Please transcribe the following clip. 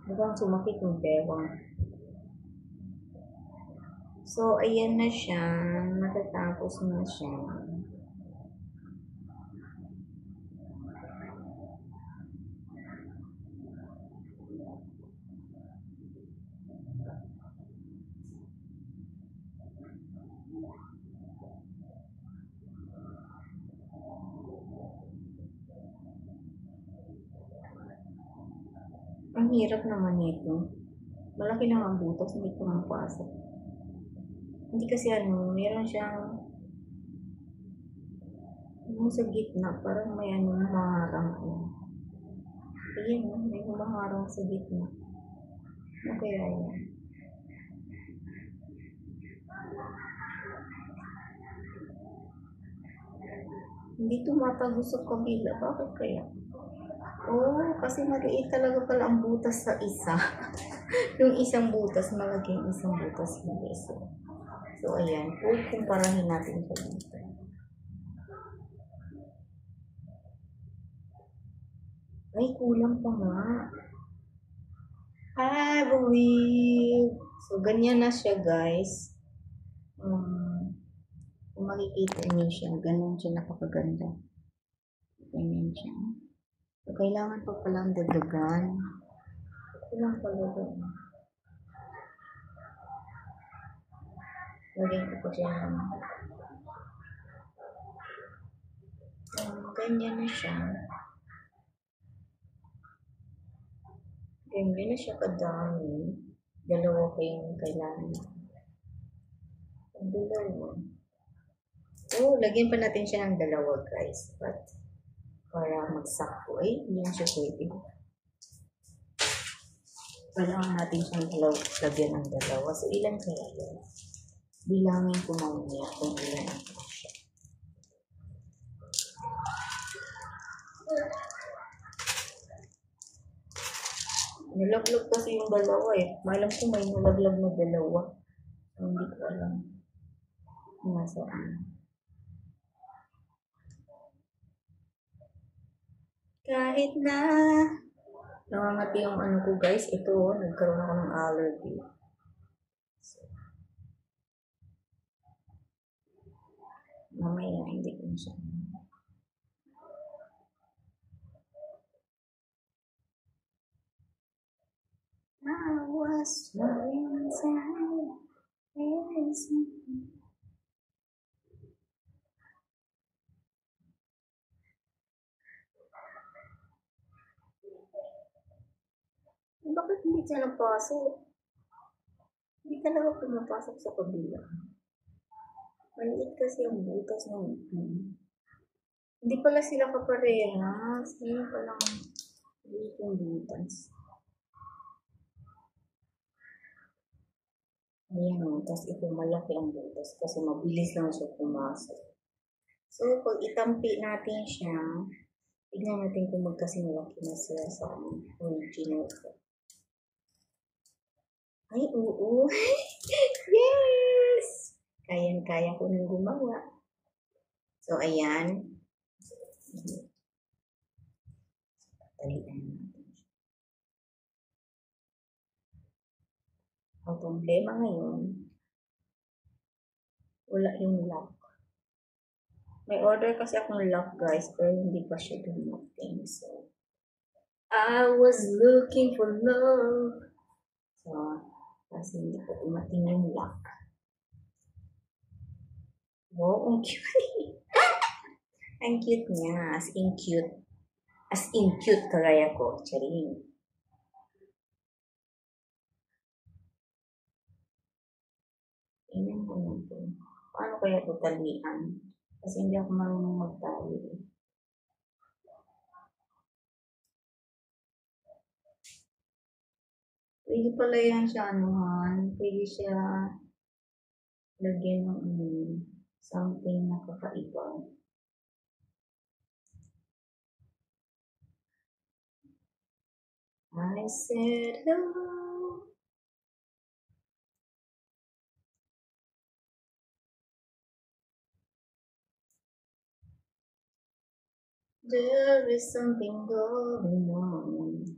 Mukhang sumakit yung bewang. So, ayan na siya. Matatapos na siya. Ang hirap naman nito. Malaki lang ang butas, hindi ko mapasok. Hindi kasi meron siyang yung sa gitna, parang may humaharang. Ayan, may humaharang sa gitna. Ano kaya yan? Hindi tumatagos sa kabila. Bakit kaya? Oh, kasi maliit talaga pala ang butas sa isa. Yung isang butas, malaki yung isang butas. Hindi. So ayan. Kumparahin natin sa dito. Ay, kulang pa nga. I believe. So, ganyan na siya, guys. Kung makikita niyo siya, ganun siya napakaganda. Ganyan siya. So, kailangan pa palang dagdagan. Kulang pala doon. Lagyan ko pa siya ng ganyan na siya. Ganyan na siya kadami. Dalawa pa yung kailangan. Ang dalawa. Oh, lagyan pa natin siya ng dalawa, guys. But, para magsakto. Ay, hindi na siya pwede. Kailangan natin siyang lagyan ng dalawa. So, ilan kaya yun? Bilangin ko mamaya kung ilan ang siya. Nalaglag kasi yung dalawa eh. Malam ko may nalaglag na dalawa. So, hindi ko alam. Nasaan. Kahit na nangangati yung ko guys. Ito, nagkaroon ako ng allergy. So, mamaya hindi ko siya. I was running inside. Bakit hindi siya nagpasok? Hindi talaga pumapasok sa kabila. Maliit kasi ang butas ng Hindi pala sila kaparehas. Ngayon palang maliit yung butas. Ayan o. Tapos ito malaki ang butas kasi mabilis lang siya pumasok. So, pag itampi natin siya, tignan natin kung magkasinalaki na sila sa original. Ay, oo. Yes! Kayang-kaya ko nang gumawa. So, ayan. Talian natin. Ang problema ngayon, wala yung lock. May order kasi akong lock, guys, pero hindi pa siya dumating. So, I was looking for love. So, kasi hindi ko dumating yung lock. Wow, ang cute. Ang cute niya. As in cute. As in cute kagaya ko. Charing. Tingnan mo natin. Paano kaya ito talian? Kasi hindi ako marunong magtali. Pwede pala yan siya, pwede siya lagyan ng something na kakaiba. I said hello. There is something going on.